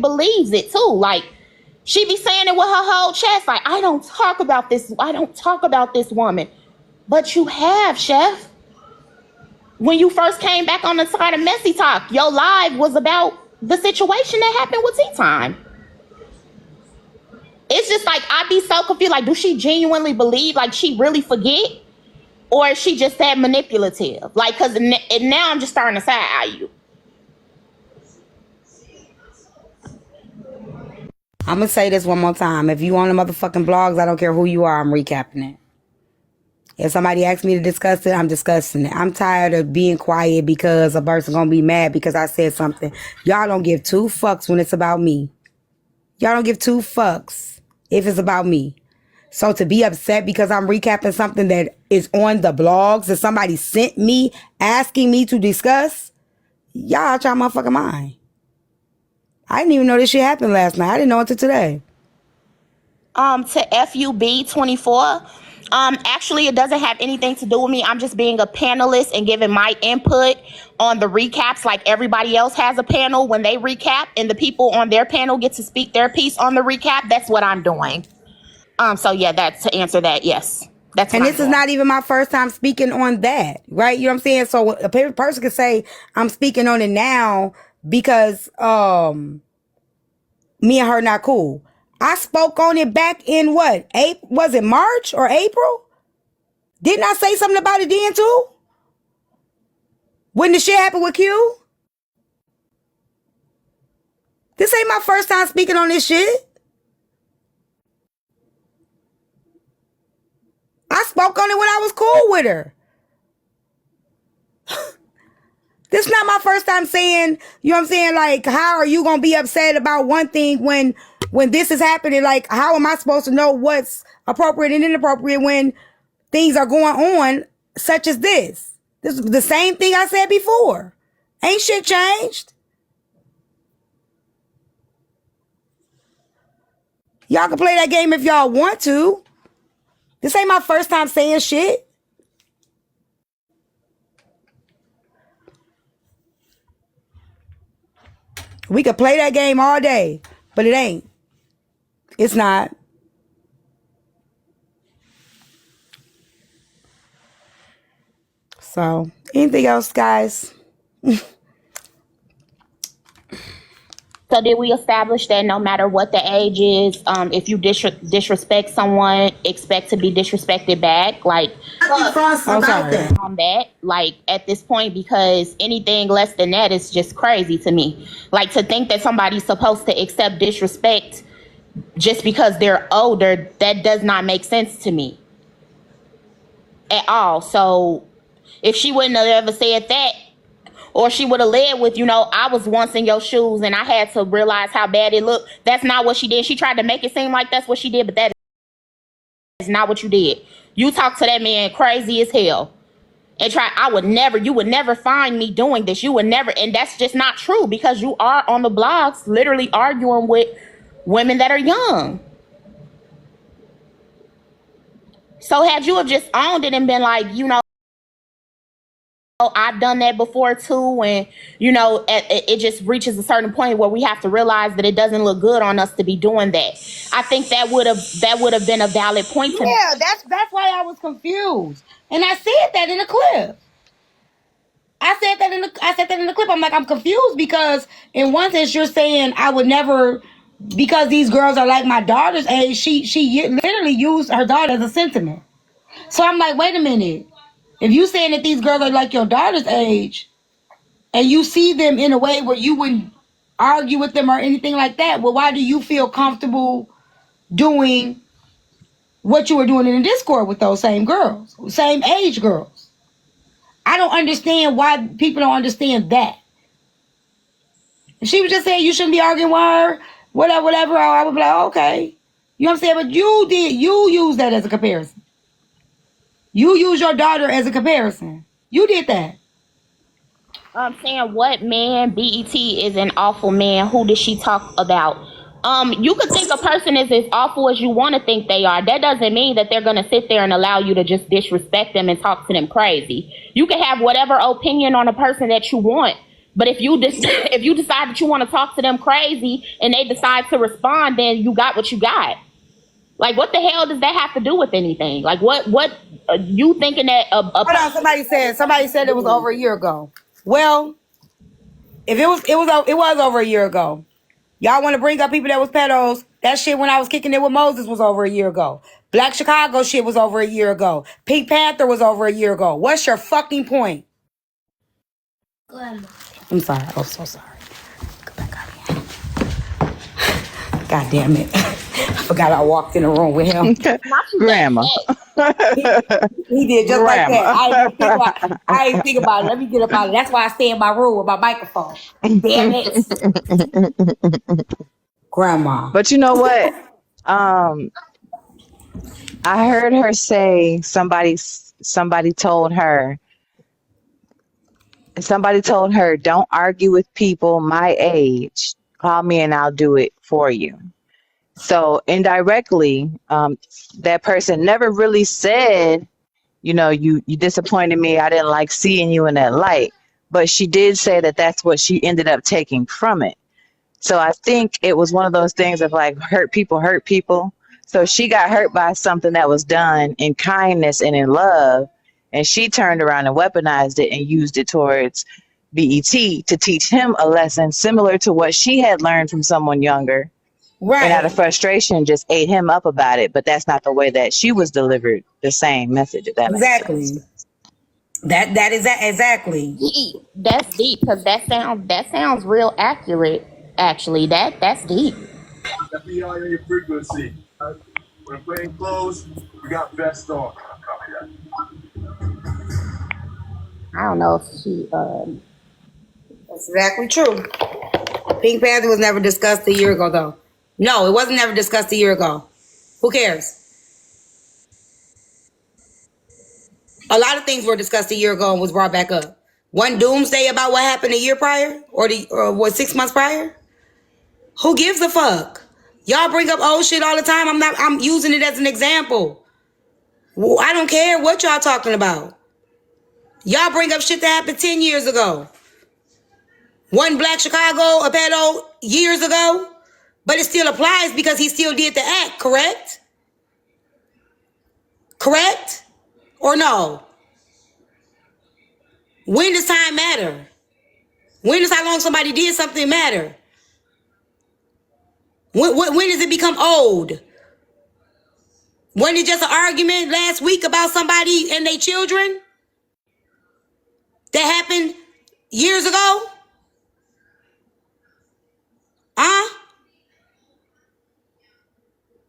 believes it too. Like, she be saying it with her whole chest. Like, I don't talk about this woman. But you have, Chef. When you first came back on the side of Messy Talk, your live was about the situation that happened with Tea Time. It's just like, I be so confused. Like, do she genuinely believe, like, she really forget? Or is she just that manipulative? Like, because now I'm just starting to side you. I'm going to say this one more time. If you on the motherfucking blogs, I don't care who you are, I'm recapping it. If somebody asks me to discuss it, I'm discussing it. I'm tired of being quiet because a person gonna be mad because I said something. Y'all don't give two fucks when it's about me. Y'all don't give two fucks if it's about me. So to be upset because I'm recapping something that is on the blogs that somebody sent me asking me to discuss, y'all out y'all motherfucking mind. I didn't even know this shit happened last night. I didn't know until today. To FUB24. Actually, it doesn't have anything to do with me. I'm just being a panelist and giving my input on the recaps like everybody else has a panel when they recap, and the people on their panel get to speak their piece on the recap. That's what I'm doing. So yeah, that's to answer that. Yes. That's and this is not even my first time speaking on that, right? You know what I'm saying? So a person could say I'm speaking on it now because me and her not cool. I spoke on it back in what? Was it March or April? Didn't I say something about it then too? When the shit happened with Q? This ain't my first time speaking on this shit. I spoke on it when I was cool with her. This is not my first time saying, you know what I'm saying? Like, how are you going to be upset about one thing when this is happening? Like, how am I supposed to know what's appropriate and inappropriate when things are going on such as this? This is the same thing I said before. Ain't shit changed. Y'all can play that game if y'all want to. This ain't my first time saying shit. We could play that game all day, but it ain't. It's not. So, anything else, guys? So did we establish that no matter what the age is, if you disrespect someone, expect to be disrespected back? Like, on that, like at this point, because anything less than that is just crazy to me. Like, to think that somebody's supposed to accept disrespect just because they're older, that does not make sense to me at all. So if she wouldn't have ever said that, or she would have led with, I was once in your shoes and I had to realize how bad it looked. That's not what she did. She tried to make it seem like that's what she did, but that is not what you did. You talked to that man crazy as hell. And you would never find me doing this. You would never, and that's just not true because you are on the blogs literally arguing with women that are young. So had you have just owned it and been like, I've done that before too, and it just reaches a certain point where we have to realize that it doesn't look good on us to be doing that. I think that would have been a valid point to me. Yeah, that's why I was confused, and I said that in the clip. I said that in the clip. I'm like, I'm confused because in one sense you're saying I would never, because these girls are like my daughter's age. She literally used her daughter as a sentiment. So I'm like, wait a minute. If you saying that these girls are like your daughter's age, and you see them in a way where you wouldn't argue with them or anything like that, well, why do you feel comfortable doing what you were doing in the Discord with those same girls, same age girls? I don't understand why people don't understand that. If she was just saying you shouldn't be arguing with her, whatever, I would be like, okay. You know what I'm saying? But you use that as a comparison. You use your daughter as a comparison. You did that. I'm saying, what man? BET is an awful man. Who did she talk about? You could think a person is as awful as you want to think they are. That doesn't mean that they're going to sit there and allow you to just disrespect them and talk to them crazy. You can have whatever opinion on a person that you want, But if you if you decide that you want to talk to them crazy and they decide to respond, then you got what you got. Like, what the hell does that have to do with anything? Like, what you thinking that Hold on, somebody said it was over a year ago. Well, if it was over a year ago. Y'all want to bring up people that was pedos? That shit when I was kicking it with Moses was over a year ago. Black Chicago shit was over a year ago. Pink Panther was over a year ago. What's your fucking point? Grandma. I'm sorry. Oh, so sorry. Go back out here. God damn it. I forgot I walked in the room with him. Grandma. He did just Grandma. Like that. I didn't think about it. Let me get up out of it. That's why I stay in my room with my microphone. Damn it. Grandma. But you know what? I heard her say somebody told her, don't argue with people my age. Call me and I'll do it for you. So indirectly, that person never really said, you disappointed me. I didn't like seeing you in that light. But she did say that that's what she ended up taking from it. So I think it was one of those things of like hurt people. So she got hurt by something that was done in kindness and in love. And she turned around and weaponized it and used it towards BET to teach him a lesson similar to what she had learned from someone younger. Right. And out of frustration, just ate him up about it. But that's not the way that she was delivered the same message. If that exactly. Makes sense. That is exactly. That's deep because that sounds real accurate. Actually, that's deep. FBI on your frequency. When playing close, we got vest on. I don't know if she. That's exactly true. Pink Panther was never discussed a year ago, though. No, it wasn't never discussed a year ago. Who cares? A lot of things were discussed a year ago and was brought back up. One doomsday about what happened a year prior or what 6 months prior? Who gives a fuck? Y'all bring up old shit all the time. I'm using it as an example. I don't care what y'all talking about. Y'all bring up shit that happened 10 years ago. One Black Chicago, a pedo, years ago. But it still applies because he still did the act, correct? Correct? Or no? When does time matter? When does how long somebody did something matter? When does it become old? Wasn't it just an argument last week about somebody and their children? That happened years ago? Huh?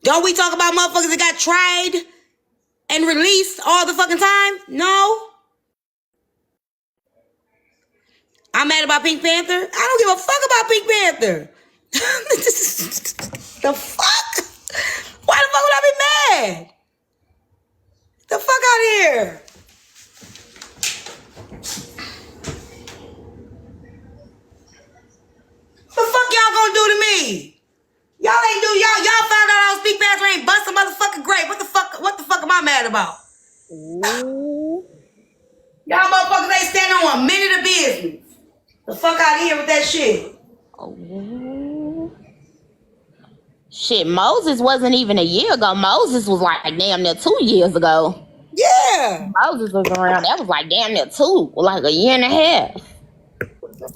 Don't we talk about motherfuckers that got tried and released all the fucking time? No. I'm mad about Pink Panther. I don't give a fuck about Pink Panther. The fuck? Why the fuck would I be mad? The fuck out of here. What the fuck y'all gonna do to me? Y'all found out I was Pink Panther ain't bust a motherfucking grape. What the fuck am I mad about? Ooh. Y'all motherfuckers ain't standing on a minute of business. The fuck out of here with that shit. Oh. Shit, Moses wasn't even a year ago. Moses was like damn near 2 years ago. Yeah. Moses was around. That was like damn near like a year and a half.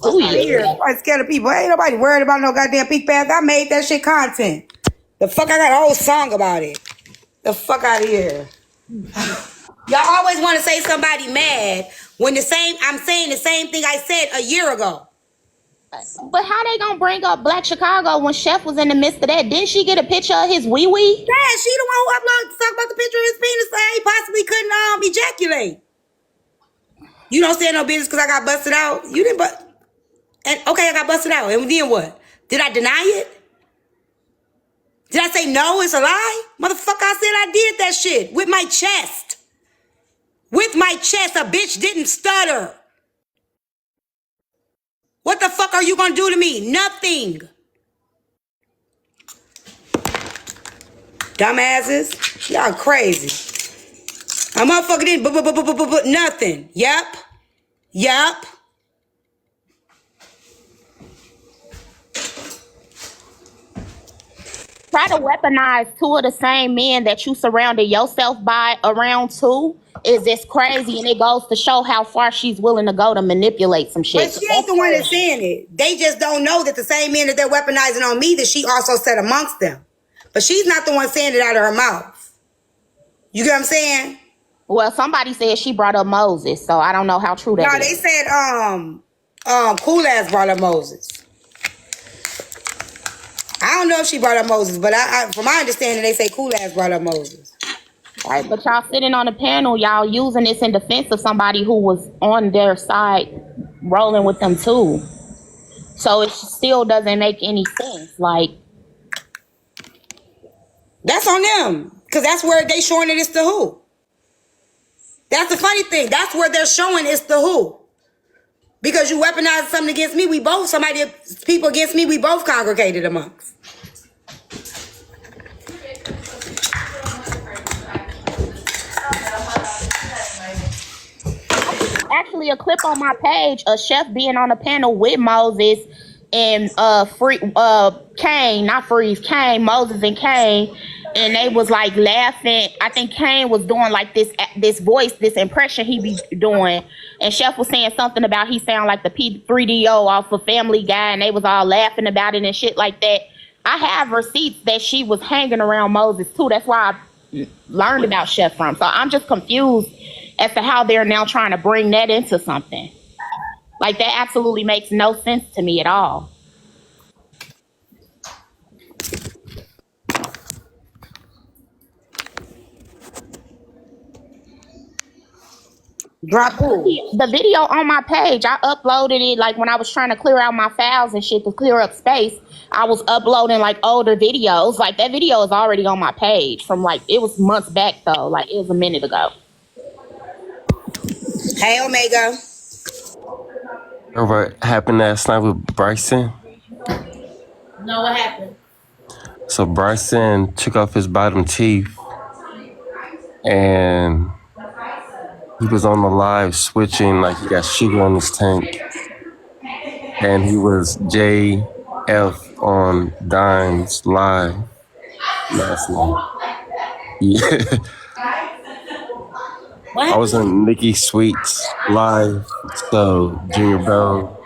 2 years. I'm scared of people. Ain't nobody worried about no goddamn Pink Panther. I made that shit content. The fuck, I got a whole song about it. The fuck out of here. Y'all always want to say somebody mad when I'm saying the same thing I said a year ago. But how they gonna bring up Black Chicago when Chef was in the midst of that? Didn't she get a picture of his wee-wee? Yeah, she the one who uploaded talk about the picture of his penis saying he possibly couldn't ejaculate. You don't stand no business because I got busted out. You didn't okay, I got busted out. And then what? Did I deny it? Did I say no, it's a lie? Motherfucker, I said I did that shit with my chest. With my chest, a bitch didn't stutter. What the fuck are you gonna do to me? Nothing. Dumbasses. Y'all crazy. A motherfucker didn't nothing. Yup. try to weaponize two of the same men that you surrounded yourself by around two is just crazy, and it goes to show how far she's willing to go to manipulate some shit. But she ain't the one that's saying it. They just don't know that the same men that they're weaponizing on me, that she also said amongst them. But she's not the one saying it out of her mouth. You get what I'm saying? Well, somebody said she brought up Moses, so I don't know how true that is. No, they said Cool Ass brought up Moses. I don't know if she brought up Moses, but I from my understanding, they say Cool Ass brought up Moses. Right, but y'all sitting on the panel, y'all using this in defense of somebody who was on their side, rolling with them too. So it still doesn't make any sense. Like, that's on them, because that's where they showing it is to who. That's the funny thing. That's where they're showing it's the who. Because you weaponized something against me, people against me, we both congregated amongst. actually a clip on my page, a chef being on a panel with Moses and Cain, not Freeze, Cain, Moses and Cain. And they was like laughing. I think Cain was doing like this voice, this impression he be doing. And Chef was saying something about he sound like the P3DO off of Family Guy, and they was all laughing about it and shit like that. I have receipts that she was hanging around Moses too. That's why I learned about Chef from. So I'm just confused as to how they're now trying to bring that into something. Like, that absolutely makes no sense to me at all. Drop who? The video on my page, I uploaded it like when I was trying to clear out my files and shit to clear up space. I was uploading like older videos. Like, that video is already on my page from like, it was months back though. Like, it was a minute ago. Hey, Omega. What happened last night with Bryson? No, what happened? So Bryson took off his bottom teeth and he was on the live switching like he got sugar on his tank. And he was JF on Dime's live last night. Yeah. I was on Nikki Sweet's live, so Junior Bell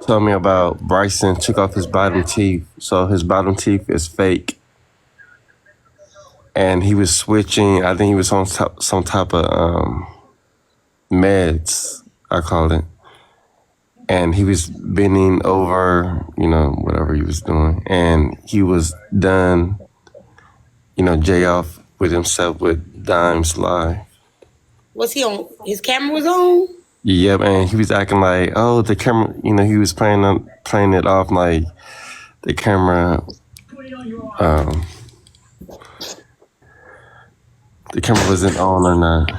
told me about Bryson took off his bottom teeth, so his bottom teeth is fake. And he was switching, I think he was on some type of meds, I call it. And he was bending over, you know, whatever he was doing. And he was done, you know, J off with himself with Dime's live. Was he on? His camera was on? Yep, and he was acting like, oh, the camera, you know, he was playing it off like the camera, the camera wasn't on or not.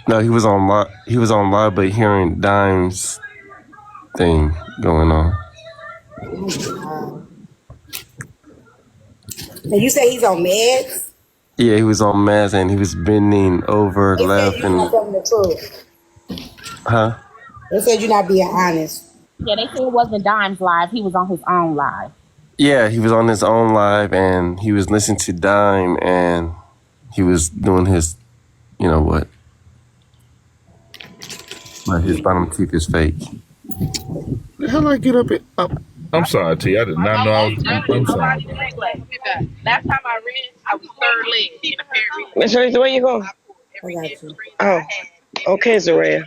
No, he was on live, but hearing Dime's thing going on. And you say he's on meds? Yeah, he was on meds and he was bending over They left said you're not telling the truth. Huh? They said you're not being honest. Yeah, they said it wasn't Dime's live. He was on his own live. Yeah, he was on his own live and he was listening to Dime and he was doing his, you know what? But his bottom teeth is fake. How did I get up? I'm sorry, T. I did not know I was. I'm sorry. Last time I ran, I was third leg in a pair. Miss Rita, where you going? I got you. Oh, okay, Zaraya.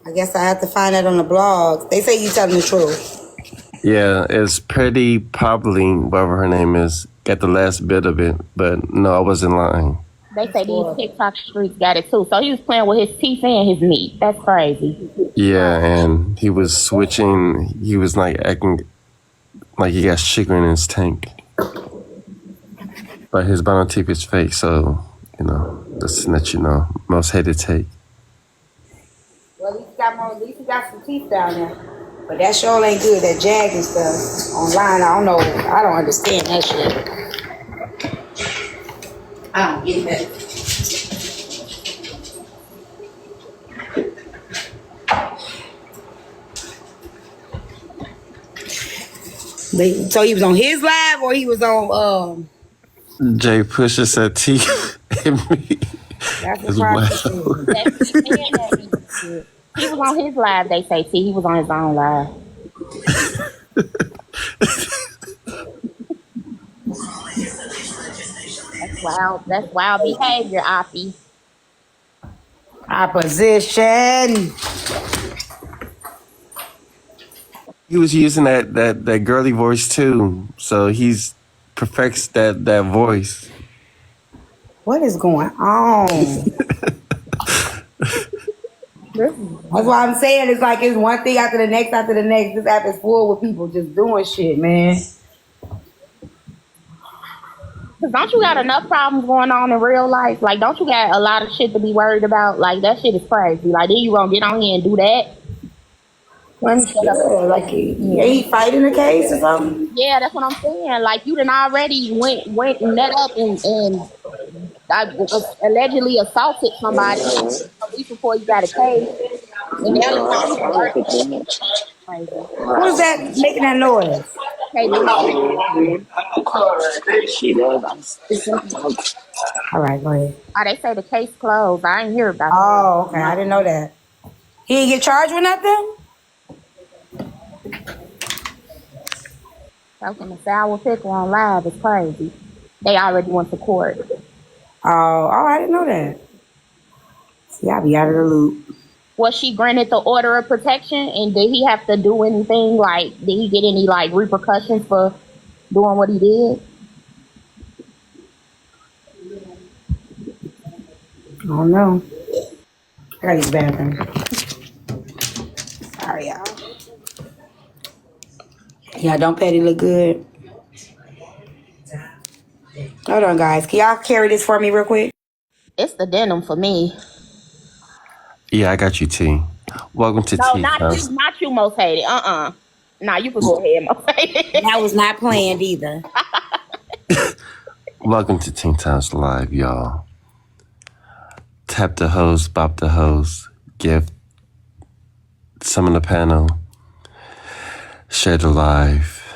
I guess I have to find that on the blog. They say you telling the truth. Yeah, it's Pretty Probably, whatever her name is, got the last bit of it, but no, I wasn't lying. They say these TikTok streets got it too. So he was playing with his teeth and his meat. That's crazy. Yeah, and he was switching. He was like acting like he got sugar in his tank. But his bottom teeth is fake, so, you know, just to let you know. Most hated take. Well, at least he got some teeth down there. But that sure ain't good. That jag and stuff online, I don't know. I don't understand that shit. I don't get that. So he was on his live or he was on Jay Pusha said T and me that's what as Proxy well. said. That's what he's saying that he was on his live, they say. See, he was on his own live. That's wild behavior, Oppie. Opposition. He was using that girly voice too, so he's perfects that voice. What is going on? That's why I'm saying it's like it's one thing after the next after the next. This app is full with people just doing shit, man. Cause don't you got enough problems going on in real life? Like, don't you got a lot of shit to be worried about? Like, that shit is crazy. Like, then you gonna get on here and do that? Yeah, like he fighting a case or something. Yeah, that's what I'm saying. Like, you done already went and met up and allegedly assaulted somebody a week before you got a case, and now you want to start crazy. Who's that making that noise? Okay, All right, go ahead. oh, they say the case closed. I ain't hear about that. Oh, okay. I didn't know that. He didn't get charged with nothing? Talking the sour pickle on live is crazy. They already went to court. Oh, I didn't know that. See, I be out of the loop. Was she granted the order of protection, and did he have to do anything? Like, did he get any like repercussions for doing what he did? I don't know. I gotta use the bathroom. Sorry, y'all. Yeah, don't Patty look good? Hold on, guys. Can y'all carry this for me real quick? It's the denim for me. Yeah, I got you, T. Welcome to No, T. not you, most hated. Nah, you can go ahead, most hated. That was not planned either. Welcome to Teen Times Live, y'all. Tap the host, bop the host, gift, summon the panel, share the live.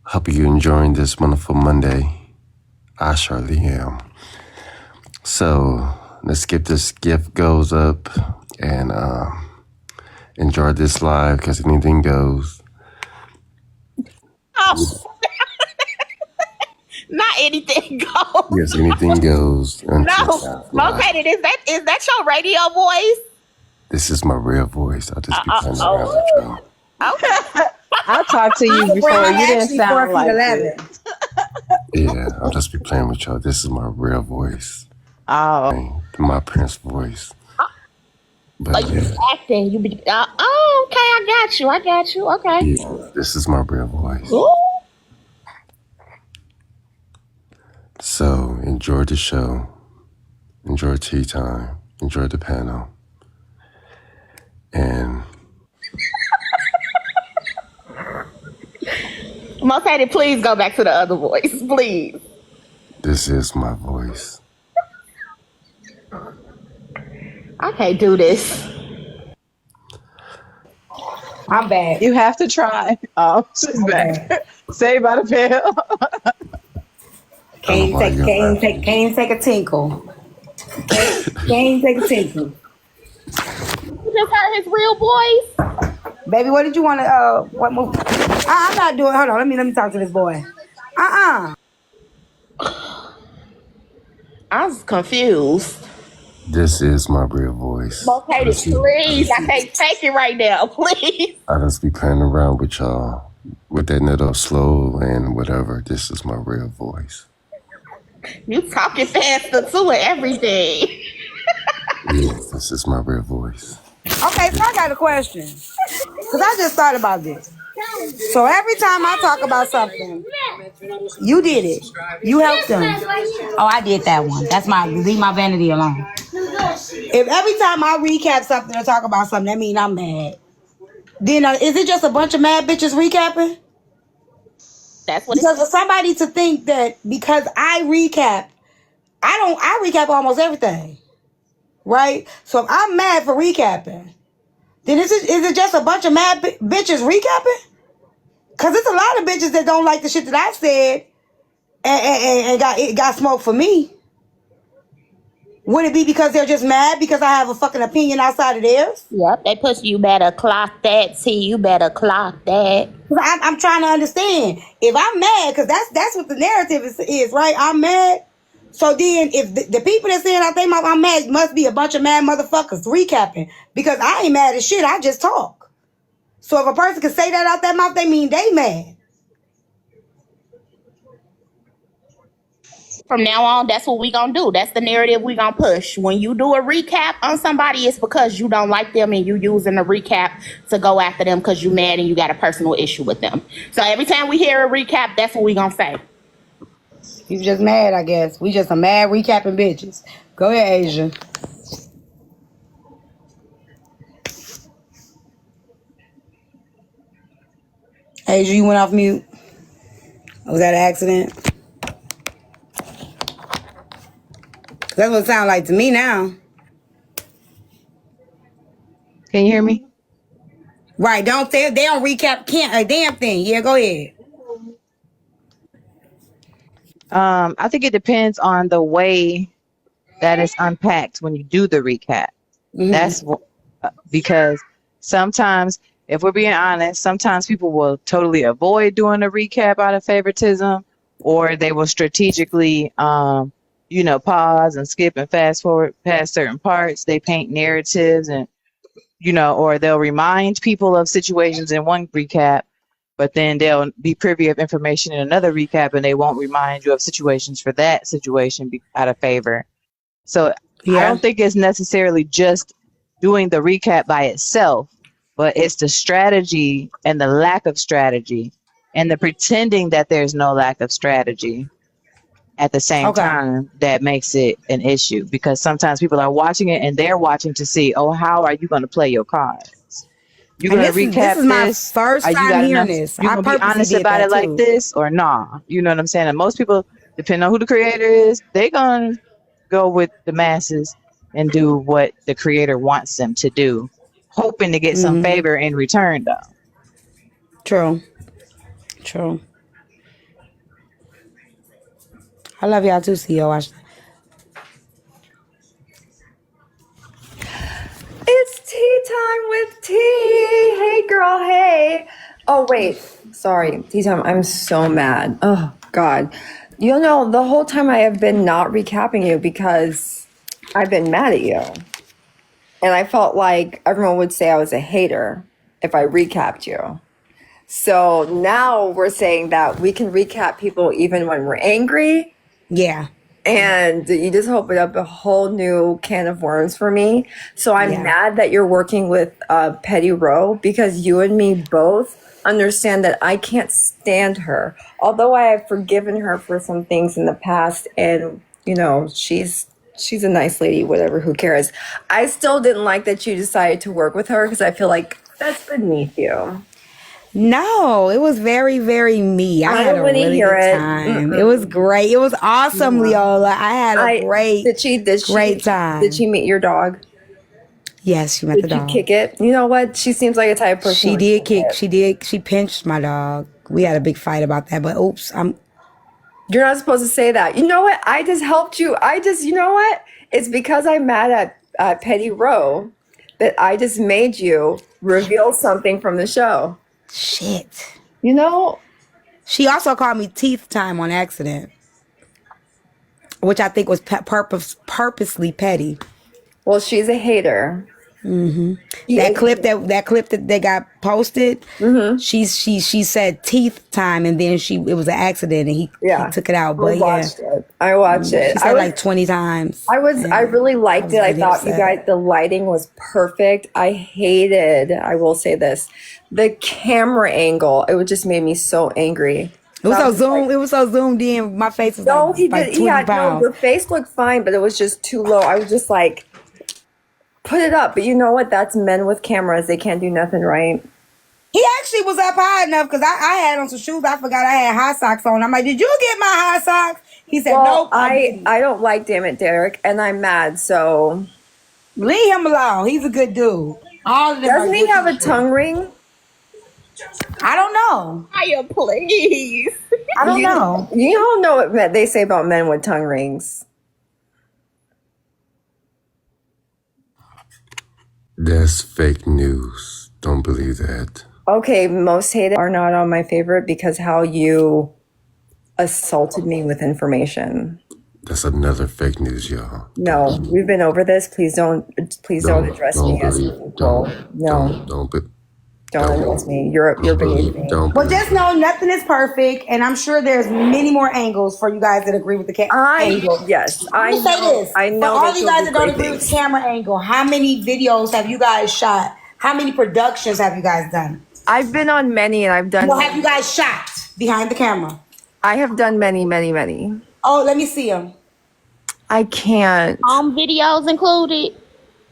Hope you enjoying this wonderful Monday. I surely am. So let's get this gift goes up and enjoy this live because anything goes. Oh. Not anything goes. Yes, anything goes. No, most hated. Is that your radio voice? This is my real voice. I'll just be playing around with y'all. Okay. I talked to you before. You didn't sound like this. Yeah, I'll just be playing with y'all. This is my real voice. Oh. My Prince voice. But like you acting, you be okay. I got you. Okay. Yeah, this is my real voice. Ooh. So enjoy the show. Enjoy tea time. Enjoy the panel. And Most hated, please go back to the other voice, please. this is my voice. I can't do this. I'm back. You have to try. Oh, she's back. Saved by the bell. Can't even take a tinkle. Can't even take a tinkle. You just heard his real voice? Baby, what did you want to, what movie? I'm not doing, hold on, let me talk to this boy. I was confused. This is my real voice. Okay, please. I can't take it right now. Please. I just be playing around with y'all with that little slow and whatever. This is my real voice. You talking faster too and everything. Yes, this is my real voice. Okay, so I got a question. Because I just thought about this. So every time I talk about something, you did it. You helped them. Oh, I did that one. That's leave my vanity alone. If every time I recap something or talk about something, that means I'm mad. Then is it just a bunch of mad bitches recapping? That's what because for somebody to think that because I recap, I recap almost everything. Right? So if I'm mad for recapping, then is it just a bunch of mad bitches recapping? Cause it's a lot of bitches that don't like the shit that I said and got smoked for me. Would it be because they're just mad because I have a fucking opinion outside of theirs? Yep, they push you better clock that, T. You better clock that. I'm trying to understand. If I'm mad, because that's what the narrative is, right? I'm mad. So then if the people that saying out their mouth I'm mad must be a bunch of mad motherfuckers recapping. Because I ain't mad as shit. I just talk. So if a person can say that out their mouth, they mean they mad. From now on, that's what we gonna do. That's the narrative we gonna push. When you do a recap on somebody, it's because you don't like them and you using the recap to go after them because you mad and you got a personal issue with them. So every time we hear a recap, that's what we gonna say. You just mad, I guess. We just some mad recapping bitches. Go ahead, Asia. Asia, you went off mute. Was that an accident? That's what it sounds like to me now. Can you hear me? Right, they don't recap a damn thing. Yeah, go ahead. I think it depends on the way that is unpacked when you do the recap. Mm-hmm. That's because sometimes, if we're being honest, sometimes people will totally avoid doing a recap out of favoritism, or they will strategically, pause and skip and fast forward past certain parts. They paint narratives and, or they'll remind people of situations in one recap, but then they'll be privy of information in another recap and they won't remind you of situations for that situation out of favor. So I don't think it's necessarily just doing the recap by itself, but it's the strategy and the lack of strategy and the pretending that there's no lack of strategy at the same time that makes it an issue, because sometimes people are watching it and they're watching to see, oh, how are you going to play your cards? You're going to recap this is my first time hearing this. You're going to be honest about it like this or nah? You know what I'm saying? And most people, depending on who the creator is, they're going to go with the masses and do what the creator wants them to do, hoping to get some favor in return, though. True. I love y'all too, CEO. It's tea time with T. Hey, girl, hey. Oh, wait. Sorry. Tea time. I'm so mad. Oh, God. You know, the whole time I have been not recapping you because I've been mad at you. And I felt like everyone would say I was a hater if I recapped you. So now we're saying that we can recap people even when we're angry. Yeah. And you just opened up a whole new can of worms for me. So I'm mad that you're working with Petty Row, because you and me both understand that I can't stand her. Although I have forgiven her for some things in the past, and she's a nice lady, whatever, who cares. I still didn't like that you decided to work with her, because I feel like that's beneath you. No, it was very, very me. I had a really good time. It was great. It was awesome, Leola. I had a great time. Did she meet your dog? Yes, she met the dog. Did you kick it? You know what? She seems like a type of person. She did kick. She did. She pinched my dog. We had a big fight about that, but oops. You're not supposed to say that. You know what? I just helped you. You know what? It's because I'm mad at Petty Row that I just made you reveal something from the show. Shit. She also called me Teeth Time on accident, which I think was purposely petty. Well, she's a hater. Mm-hmm. That clip that they got posted. Mm-hmm. She said teeth time, and then it was an accident, and he took it out. But I watched it. She said like 20 times. I really liked it. I thought you guys, the lighting was perfect. I will say this, the camera angle. It just made me so angry. It was so zoomed in. My face was like 20 pounds. The face looked fine, but it was just too low. I was just like, put it up. But you know what? That's men with cameras. They can't do nothing right. He actually was up high enough, because I had on some shoes. I forgot I had high socks on. I'm like, did you get my high socks? He said, nope. I don't like Damn It, Derek, and I'm mad, so. Leave him alone. He's a good dude. Doesn't he have a tongue ring? I don't know. know. Maya, please. I don't know. You all know what they say about men with tongue rings. That's fake news. Don't believe that. Okay, most hated are not on my favorite because how you assaulted me with information. That's another fake news, y'all. No, we've been over this. Please don't address me as equal. No, don't address me. You're beneath me. Well, just know nothing is perfect, and I'm sure there's many more angles for you guys that agree with the angle. Yes, I Let me say this. I know. For all you guys that don't agree with the camera angle, how many videos have you guys shot? How many productions have you guys done? I've been on many, and I've done. Well, have you guys shot behind the camera? I have done many, many, many. Oh, let me see them. I can't. Videos included?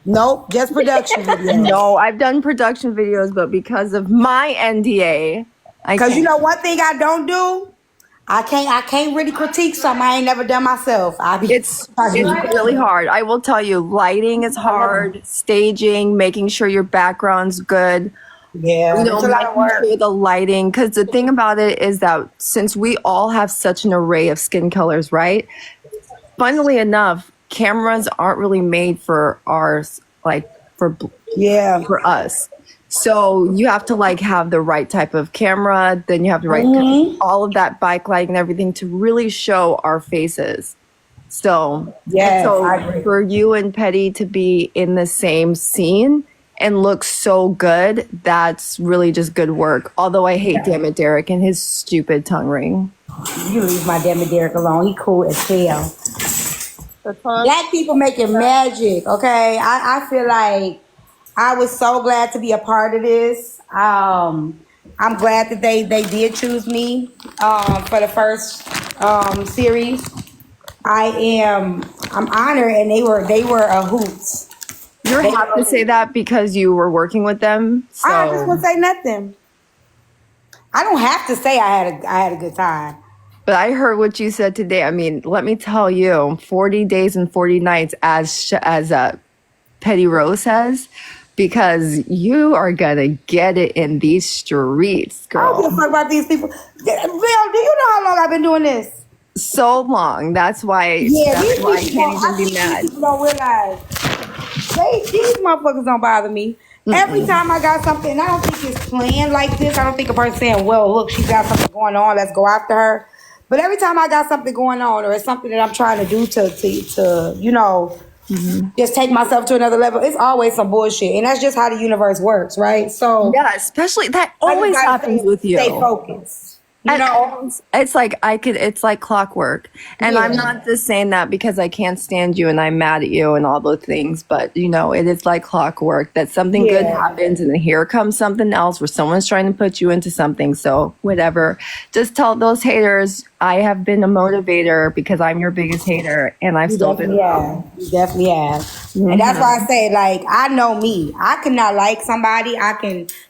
Nope, just production videos. No, I've done production videos, but because of my NDA, because you know one thing I don't do, I can't really critique something I ain't never done myself. It's really hard. I will tell you, lighting is hard, staging, making sure your background's good. Yeah, it's a lot of work. Sure the lighting, because the thing about it is that since we all have such an array of skin colors, right? Funnily enough, cameras aren't really made for ours, like for us. So you have to like have the right type of camera, then you have to all of that backlighting and everything to really show our faces. So for you and Petty to be in the same scene and look so good, that's really just good work. Although I hate Damn It Derek and his stupid tongue ring. You leave my Damn It Derek alone. He cool as hell. Black people making magic, okay? I feel like I was so glad to be a part of this. I'm glad that they did choose me for the first series. I'm honored, and they were a hoot. You're happy to say that because you were working with them. So. I just won't say nothing. I don't have to say I had a good time. But I heard what you said today. I mean, let me tell you, 40 days and 40 nights, as Petty Rose says, because you are gonna get it in these streets, girl. I don't give a fuck about these people. Bill, do you know how long I've been doing this? So long. That's why. Yeah, that's why I can't even be mad. People don't realize these motherfuckers don't bother me. Every time I got something, and I don't think it's planned like this. I don't think a person saying, "Well, look, she's got something going on. Let's go after her." But every time I got something going on, or it's something that I'm trying to do to you know, just take myself to another level, it's always some bullshit. And that's just how the universe works, right? So yeah, especially that always happens with you. Stay focused. You know? It's like it's like clockwork. And I'm not just saying that because I can't stand you and I'm mad at you and all those things, but you know, it is like clockwork that something good happens and then here comes something else where someone's trying to put you into something. So whatever. Just tell those haters I have been a motivator because I'm your biggest hater and I've still been. Yeah, you definitely have. And that's why I say, like, I know me. I cannot like somebody.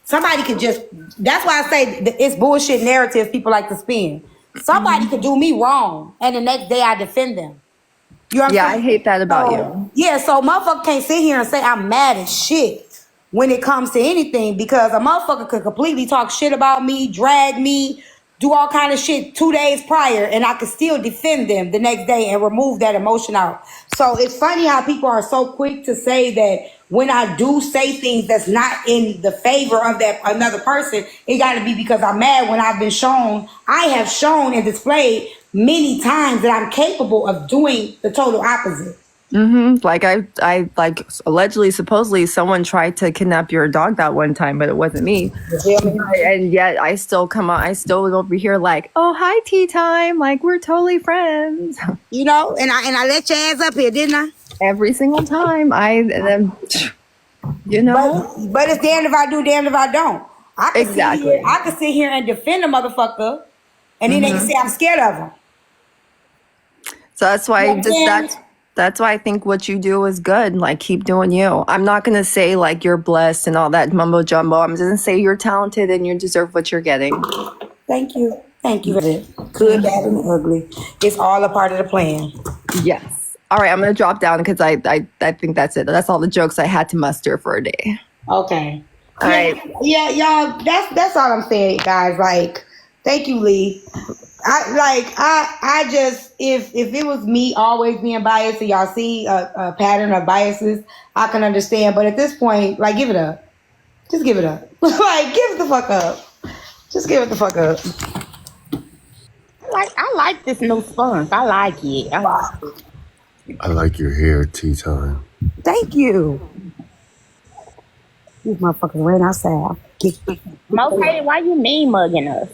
Somebody could just, that's why I say it's bullshit narratives people like to spin. Somebody could do me wrong and the next day I defend them. You know what I'm saying? I hate that about you. Yeah, so motherfucker can't sit here and say I'm mad as shit when it comes to anything because a motherfucker could completely talk shit about me, drag me, do all kind of shit 2 days prior, and I could still defend them the next day and remove that emotion out. So it's funny how people are so quick to say that when I do say things that's not in the favor of that another person, it got to be because I'm mad when I've been shown. I have shown and displayed many times that I'm capable of doing the total opposite. Like I like allegedly, supposedly someone tried to kidnap your dog that one time, but it wasn't me. And yet I still come on. I still over here like, oh, hi, tea time. Like we're totally friends. You know, and I let your ass up here, didn't I? Every single time. You know. But it's damned if I do, damned if I don't. I can sit here and defend a motherfucker, and then they can say I'm scared of him. So that's why that's why I think what you do is good. Like, keep doing you. I'm not going to say, like, you're blessed and all that mumbo jumbo. I'm just going to say you're talented and you deserve what you're getting. Thank you. Thank you for it. Good, bad, and ugly. It's all a part of the plan. Yes. All right, I'm going to drop down because I think that's it. That's all the jokes I had to muster for a day. Okay. All right. Yeah, y'all. That's all I'm saying, guys. Like, thank you, Lee. I just if it was me always being biased, and y'all see a pattern of biases, I can understand. But at this point, like, give it up. Just give it up. Like, give it the fuck up. Just give it the fuck up. I like this new spunk. I like it. I like your hair, Tea Time. Thank you. These motherfuckers ran outside. Most hated, why you mean mugging us?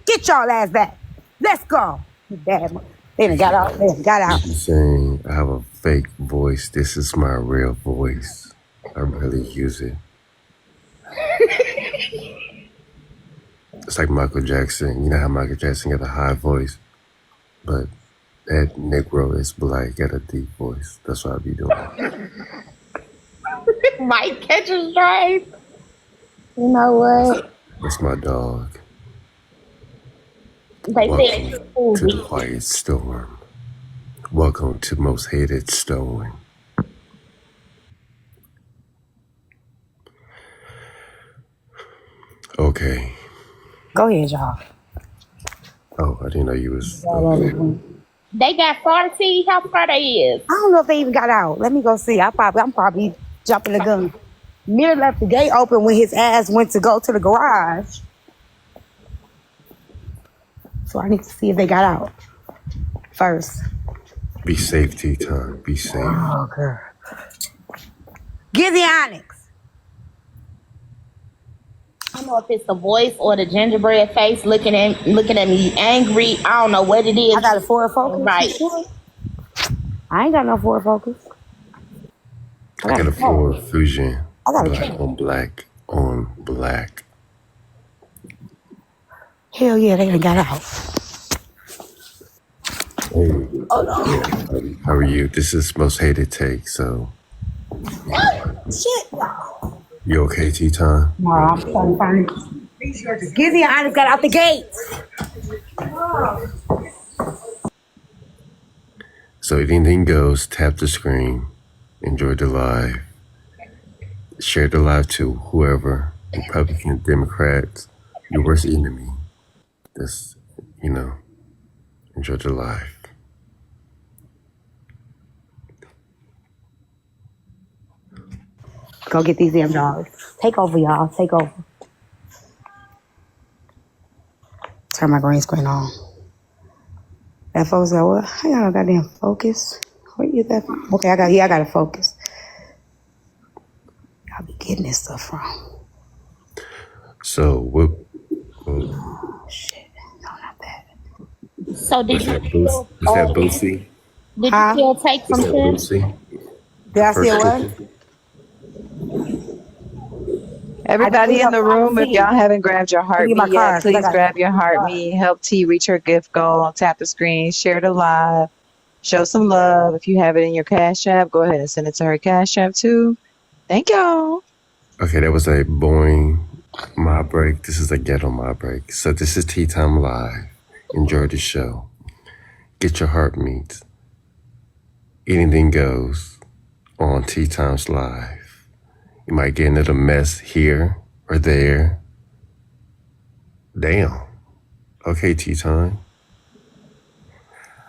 Get y'all ass back. Let's go. Damn. They done got out. They done got out. You're saying I have a fake voice. This is my real voice. I really use it. It's like Michael Jackson. You know how Michael Jackson got a high voice, but that Negro is black, got a deep voice. That's what I be doing. Might catch a strike. You know what? That's my dog. They Welcome said to the quiet storm. Welcome to Most Hated Storm. Okay. Go ahead, y'all. Oh, I didn't know you was. Okay. they got 40. How far they is? I don't know if they even got out. Let me go see. I'm probably jumping the gun. Mir left the gate open when his ass went to go to the garage. So I need to see if they got out first. Be safe, Tea Time. Be safe. Oh, girl. Get the Onyx. I don't know if it's the voice or the gingerbread face looking at me angry. I don't know what it is. I got a Ford Focus. Right. I ain't got no Ford Focus. I got a Ford Fusion. I got a Black on black on black. Hell yeah, they done got out. Hey. Oh, no. How are you? This is Most Hated Take, so. Shit. You okay, Tea Time? No, I'm trying to find it. Gizzy and Onyx got out the gate. So anything goes, tap the screen, enjoy the live, share the live to whoever, Republican, Democrats, your worst enemy. Just, enjoy the live. Go get these damn dogs. Take over, y'all. Take over. Turn my green screen on. That focus got what? I got a goddamn focus. Where is that? Okay, I got a focus. I'll be getting this stuff from. So what? Shit. No, not that. So did Is that Boosie? Did you still take some tips? Did I see a what? Everybody in the room, if y'all haven't grabbed your heart me yet, please grab your heart me. Help T reach her gift goal. Tap the screen, share the live, show some love. If you have it in your Cash App, go ahead and send it to her Cash App too. Thank y'all. Okay, that was a boring my break. This is a ghetto my break. So this is Tea Time Live. Enjoy the show. Get your heart meet. Anything goes on Tea Times Live. You might get into the mess here or there. Damn. Okay, Tea Time.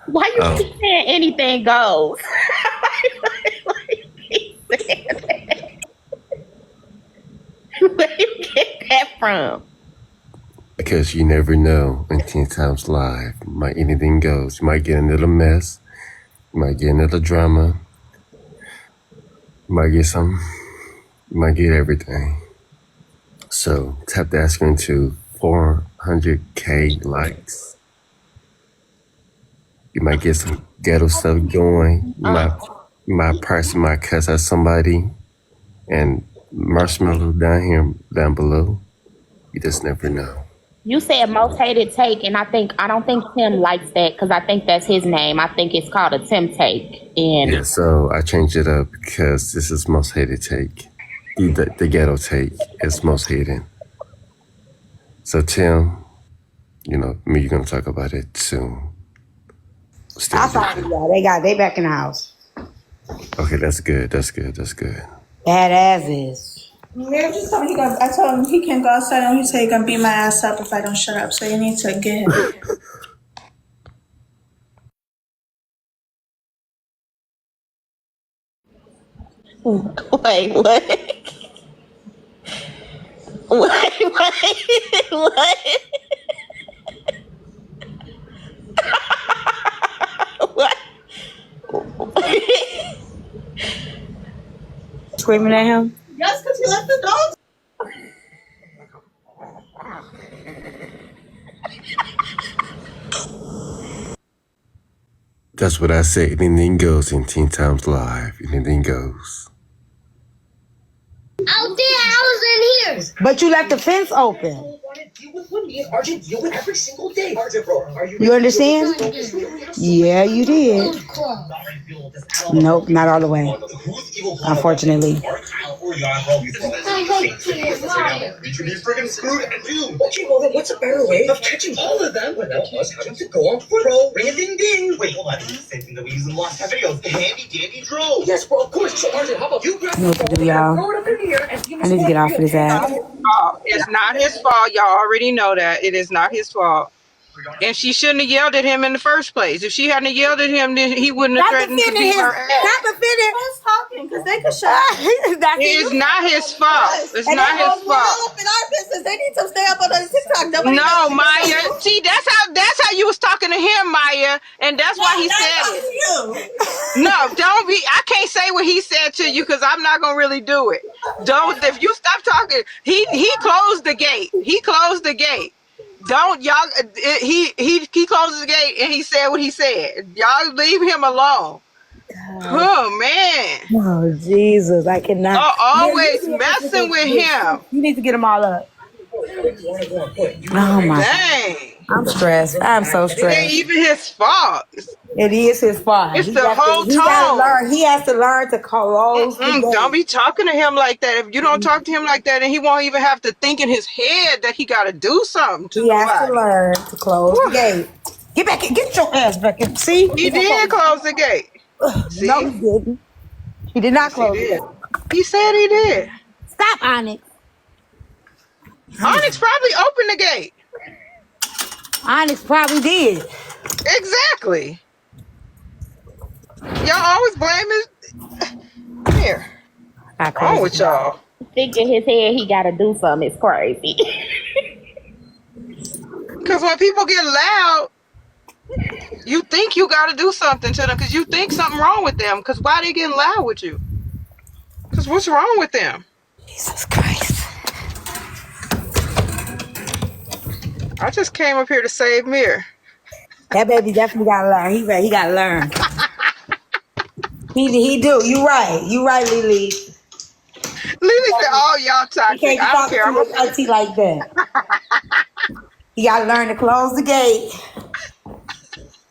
Why you keep saying anything goes? Where you get that from? Because you never know in Tea Times Live. Anything goes. You might get into the mess. You might get into the drama. You might get some. You might get everything. So tap that screen to 400K likes. You might get some ghetto stuff going. You might price, you might cuss at somebody. And marshmallow down below. You just never know. You said Most Hated Take, and I don't think Tim likes that because I think that's his name. I think it's called a Tim Take. And yeah, so I changed it up because this is Most Hated Take. The ghetto take is most hated. So Tim, you're gonna talk about it soon. I saw it. They back in the house. Okay, that's good. Bad asses. Mary just told me I told him he can't go outside and he said he gonna beat my ass up if I don't shut up. So you need to get him. Wait, what? Wait, what? What? Screaming at him? Yes, because he left the dogs. That's what I say. Anything goes in Teen Times Live. Anything goes. Out there, I was in here. But you left the fence open. You understand? Yeah, you did. Nope, not all the way. Unfortunately. I hate Each of these friggin' screwed and doomed. Okay, well then what's a better way of catching all of them without us having to go on foot? Ring a ding ding. Wait, hold on. This is the same thing that we use in the last 10 videos. The handy dandy drone. Yes, bro, of course. So RJ, how about you grab I know what to do, y'all. I need to get off of this app. It's not his fault. Y'all already know that. It is not his fault. And she shouldn't have yelled at him in the first place. If she hadn't yelled at him, then he wouldn't have threatened to beat her ass. Stop defending us talking because they can shut up. It is not his fault. It's not his fault. In our business, they need to stay up on the TikTok. Nobody No, Maya. See, that's how you was talking to him, Maya, and that's why he said it. No, don't be. I can't say what he said to you because I'm not gonna really do it. Don't. If you stop talking, he closed the gate. He closed the gate. Don't y'all. He closed the gate and he said what he said. Y'all leave him alone. Oh man. Oh Jesus, I cannot. Always messing with him. You need to get them all up. Oh my. Dang. I'm stressed. I'm so It ain't stressed. even his fault. It is his fault. It's the whole tone. He has to learn to close the gate. Don't be talking to him like that. If you don't talk to him like that, then he won't even have to think in his head that he got to do something. He has to learn to close the gate. Get back in. Get your ass back in. See? He did close the gate. See? No, he didn't. He did not close the gate. He said he did. Stop, Onyx. Onyx probably opened the gate. Onyx probably did. Exactly. Y'all always blame his. Here. What's wrong with y'all? Think in his head he gotta do something. It's crazy. Because when people get loud, you think you got to do something to them because you think something wrong with them. Because why they getting loud with you? Because what's wrong with them? Jesus Christ. I just came up here to save Mir. That baby definitely got to learn. He got to learn. He do. You right. You right, Lily. Lily said, "Oh, y'all toxic. I don't care. I'm auntie like that. He got to learn to close the gate."